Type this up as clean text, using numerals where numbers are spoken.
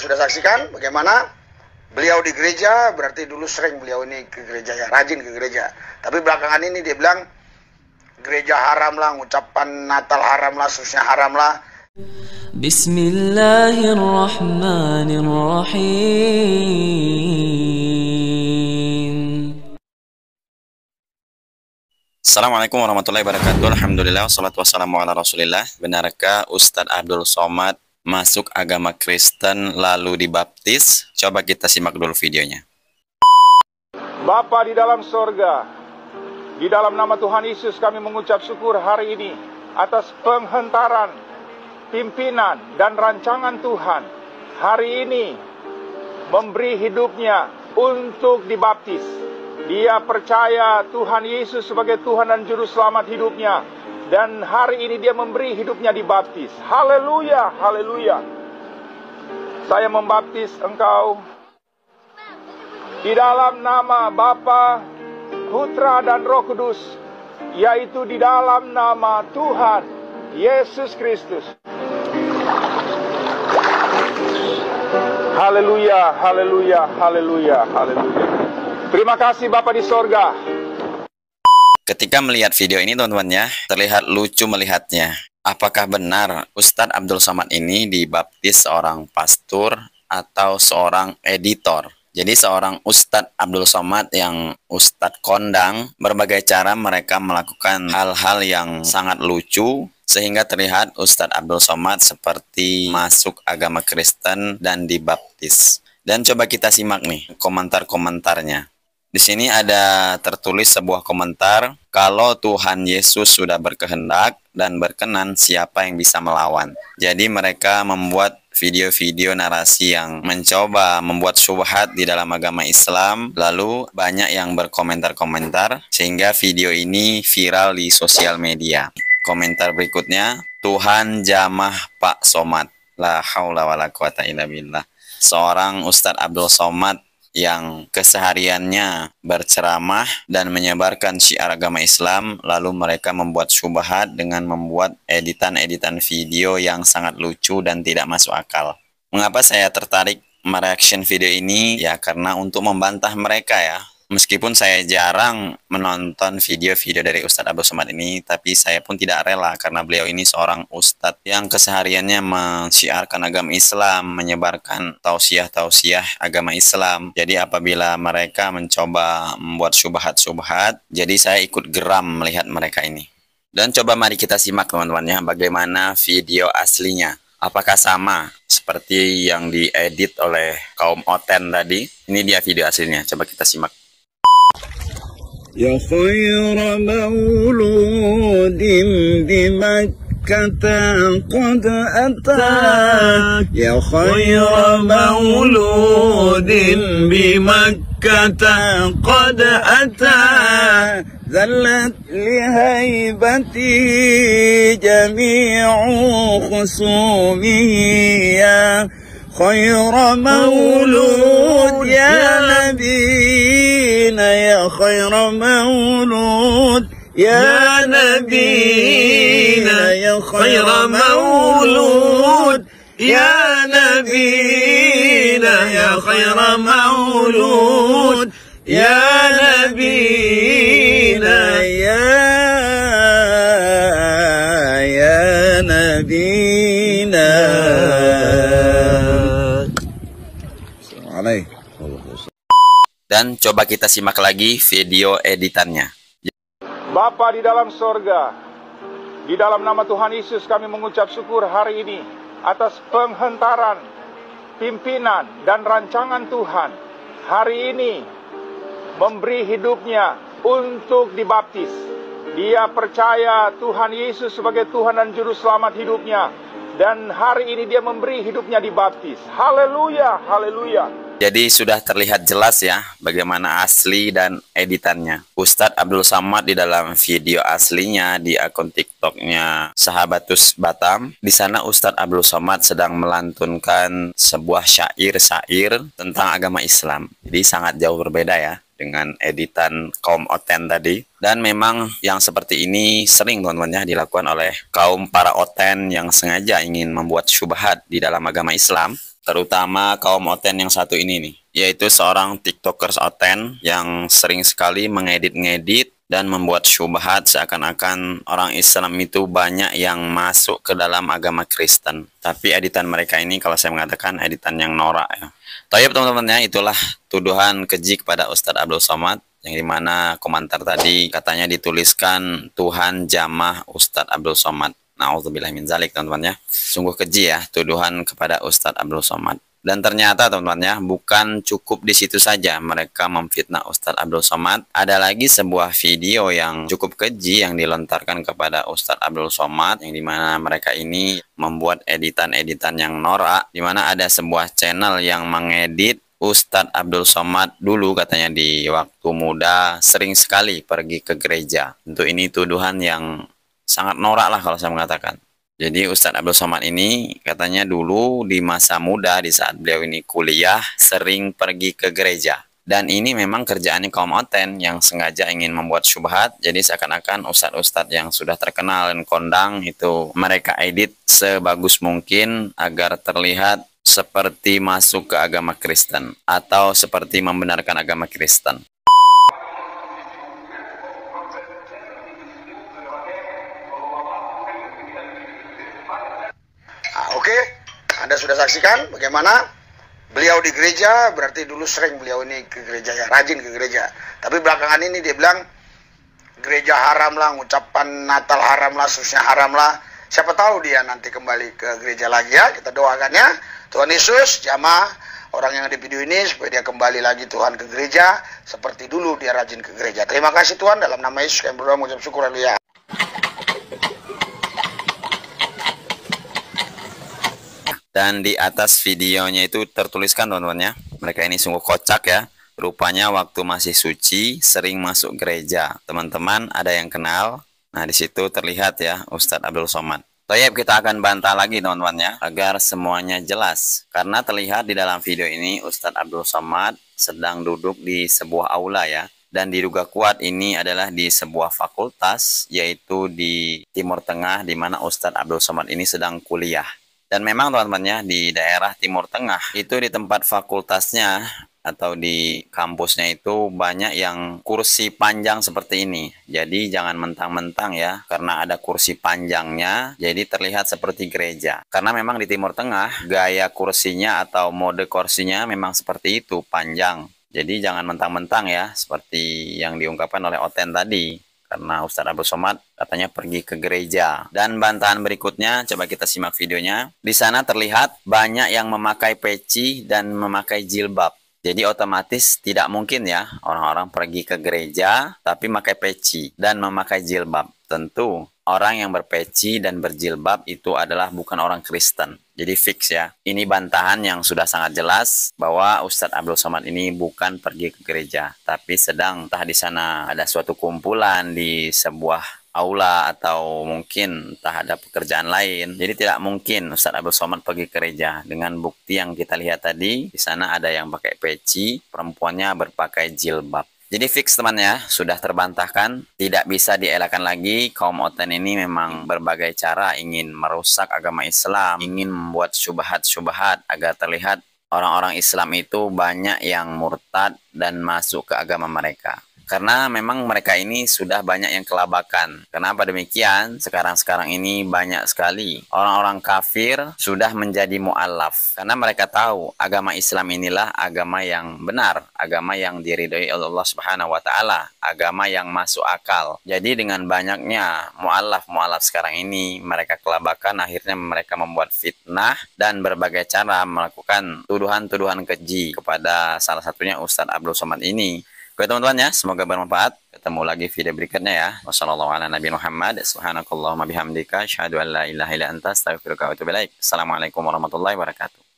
sudah saksikan bagaimana beliau di gereja, berarti dulu sering beliau ini ke gereja ya, rajin ke gereja. Tapi belakangan ini dia bilang gereja haram lah, ucapan Natal haram lah, susnya haram lah. Bismillahirrahmanirrahim. Assalamualaikum warahmatullahi wabarakatuh. Alhamdulillah, wassalatu wassalamu ala rasulillah. Benarkah Ustadz Abdul Somad masuk agama Kristen lalu dibaptis? Coba kita simak dulu videonya. Bapa di dalam sorga, di dalam nama Tuhan Yesus kami mengucap syukur hari ini atas penghentaran, pimpinan dan rancangan Tuhan hari ini memberi hidupnya untuk dibaptis. Dia percaya Tuhan Yesus sebagai Tuhan dan Juru Selamat hidupnya. Dan hari ini dia memberi hidupnya dibaptis. Haleluya, haleluya. Saya membaptis engkau di dalam nama Bapa, Putra dan Roh Kudus, yaitu di dalam nama Tuhan Yesus Kristus. Haleluya, haleluya, haleluya, haleluya. Terima kasih Bapa di sorga. Ketika melihat video ini teman-teman ya, terlihat lucu melihatnya. Apakah benar Ustadz Abdul Somad ini dibaptis seorang pastor atau seorang editor? Jadi seorang Ustadz Abdul Somad yang Ustadz kondang, berbagai cara mereka melakukan hal-hal yang sangat lucu, sehingga terlihat Ustadz Abdul Somad seperti masuk agama Kristen dan dibaptis. Dan coba kita simak nih komentar-komentarnya. Di sini ada tertulis sebuah komentar, kalau Tuhan Yesus sudah berkehendak dan berkenan, siapa yang bisa melawan? Jadi mereka membuat video-video narasi yang mencoba membuat syubhat di dalam agama Islam, lalu banyak yang berkomentar-komentar, sehingga video ini viral di sosial media. Komentar berikutnya, Tuhan jamah Pak Somad. La haula wala quwata illa billah. Seorang Ustadz Abdul Somad yang kesehariannya berceramah dan menyebarkan syiar agama Islam, lalu mereka membuat syubhat dengan membuat editan-editan video yang sangat lucu dan tidak masuk akal. Mengapa saya tertarik mereaction video ini? Ya karena untuk membantah mereka ya. Meskipun saya jarang menonton video-video dari Ustadz Abdul Somad ini, tapi saya pun tidak rela karena beliau ini seorang Ustadz yang kesehariannya mensiarkan agama Islam, menyebarkan tausiah-tausiah agama Islam. Jadi apabila mereka mencoba membuat syubhat-syubhat, jadi saya ikut geram melihat mereka ini. Dan coba mari kita simak teman-teman ya, bagaimana video aslinya. Apakah sama seperti yang diedit oleh kaum Oten tadi? Ini dia video aslinya, coba kita simak. يا خير مولود بمكة قد أتى يا خير مولود بمكة قد أتى ذلت لهيبتي جميع خصومه يا خير مولود يا نبينا يا خير مولود يا نبينا يا خير مولود يا نبينا يا خير مولود يا نبينا يا نبينا. Dan coba kita simak lagi video editannya. Bapa di dalam sorga, di dalam nama Tuhan Yesus kami mengucap syukur hari ini atas penghentaran, pimpinan dan rancangan Tuhan hari ini memberi hidupnya untuk dibaptis. Dia percaya Tuhan Yesus sebagai Tuhan dan Juru Selamat hidupnya. Dan hari ini dia memberi hidupnya dibaptis. Haleluya, haleluya. Jadi sudah terlihat jelas ya bagaimana asli dan editannya. Ustadz Abdul Somad di dalam video aslinya di akun TikToknya Sahabatus Batam. Di sana Ustadz Abdul Somad sedang melantunkan sebuah syair-syair tentang agama Islam. Jadi sangat jauh berbeda ya dengan editan kaum Oten tadi. Dan memang yang seperti ini sering teman-teman ya dilakukan oleh kaum para Oten yang sengaja ingin membuat syubhat di dalam agama Islam. terutama kaum oten yang satu ini nih, yaitu seorang tiktokers oten yang sering sekali mengedit-ngedit dan membuat syubhat seakan-akan orang Islam itu banyak yang masuk ke dalam agama Kristen. Tapi editan mereka ini kalau saya mengatakan editan yang norak ya. Tayyib teman-teman ya, itulah tuduhan keji kepada Ustadz Abdul Somad, yang dimana komentar tadi katanya dituliskan Tuhan jamah Ustadz Abdul Somad. Na'udzubillah min zalik teman-teman ya. Sungguh keji ya tuduhan kepada Ustadz Abdul Somad. Dan ternyata teman-teman ya, bukan cukup di situ saja mereka memfitnah Ustadz Abdul Somad. Ada lagi sebuah video yang cukup keji yang dilontarkan kepada Ustadz Abdul Somad, yang dimana mereka ini membuat editan-editan yang norak, dimana ada sebuah channel yang mengedit Ustadz Abdul Somad dulu katanya di waktu muda sering sekali pergi ke gereja. Tentu ini tuduhan yang sangat norak lah kalau saya mengatakan. Jadi Ustadz Abdul Somad ini katanya dulu di masa muda, di saat beliau ini kuliah, sering pergi ke gereja. Dan ini memang kerjaannya kaum oten yang sengaja ingin membuat syubhat. Jadi seakan-akan ustadz-ustadz yang sudah terkenal dan kondang itu mereka edit sebagus mungkin agar terlihat seperti masuk ke agama Kristen atau seperti membenarkan agama Kristen. Oke, Anda sudah saksikan bagaimana beliau di gereja, berarti dulu sering beliau ini ke gereja ya, rajin ke gereja. Tapi belakangan ini dia bilang gereja haram lah, ucapan Natal haram lah, susnya haram lah. Siapa tahu dia nanti kembali ke gereja lagi ya, kita doakan ya. Tuhan Yesus jamah orang yang ada di video ini supaya dia kembali lagi Tuhan ke gereja seperti dulu dia rajin ke gereja. Terima kasih Tuhan, dalam nama Yesus kami berdoa mengucap syukur, haleluya. Dan di atas videonya itu tertuliskan teman-teman ya, mereka ini sungguh kocak ya. Rupanya waktu masih suci sering masuk gereja. Teman-teman ada yang kenal? Nah di situ terlihat ya Ustadz Abdul Somad. Tayyib, kita akan bantah lagi teman-teman ya, agar semuanya jelas. Karena terlihat di dalam video ini Ustadz Abdul Somad sedang duduk di sebuah aula ya. Dan diduga kuat ini adalah di sebuah fakultas, yaitu di Timur Tengah, di mana Ustadz Abdul Somad ini sedang kuliah. Dan memang teman-teman ya, di daerah Timur Tengah itu di tempat fakultasnya atau di kampusnya itu banyak yang kursi panjang seperti ini. Jadi jangan mentang-mentang ya, karena ada kursi panjangnya jadi terlihat seperti gereja. Karena memang di Timur Tengah gaya kursinya atau mode kursinya memang seperti itu, panjang. Jadi jangan mentang-mentang ya, seperti yang diungkapkan oleh Oten tadi. Karena Ustadz Abdul Somad katanya pergi ke gereja. Dan bantahan berikutnya, coba kita simak videonya. Di sana terlihat banyak yang memakai peci dan memakai jilbab. Jadi otomatis tidak mungkin ya orang-orang pergi ke gereja tapi memakai peci dan memakai jilbab. Tentu orang yang berpeci dan berjilbab itu adalah bukan orang Kristen. Jadi fix ya. Ini bantahan yang sudah sangat jelas bahwa Ustadz Abdul Somad ini bukan pergi ke gereja, tapi sedang entah di sana ada suatu kumpulan di sebuah aula atau mungkin entah ada pekerjaan lain. Jadi tidak mungkin Ustadz Abdul Somad pergi ke gereja. Dengan bukti yang kita lihat tadi, di sana ada yang pakai peci, perempuannya berpakai jilbab. Jadi fix teman ya, sudah terbantahkan, tidak bisa dielakkan lagi. Kaum Oten ini memang berbagai cara ingin merusak agama Islam, ingin membuat syubhat-syubhat agar terlihat orang-orang Islam itu banyak yang murtad dan masuk ke agama mereka. Karena memang mereka ini sudah banyak yang kelabakan. Kenapa demikian? Sekarang-sekarang ini banyak sekali orang-orang kafir sudah menjadi mu'alaf. Karena mereka tahu agama Islam inilah agama yang benar, agama yang diridhoi oleh Allah Subhanahu wa taala, agama yang masuk akal. Jadi dengan banyaknya mu'alaf sekarang ini, mereka kelabakan, akhirnya mereka membuat fitnah dan berbagai cara melakukan tuduhan-tuduhan keji kepada salah satunya Ustadz Abdul Somad ini. Oke teman-teman ya, semoga bermanfaat. Ketemu lagi video berikutnya ya. Wassalamualaikum warahmatullahi wabarakatuh.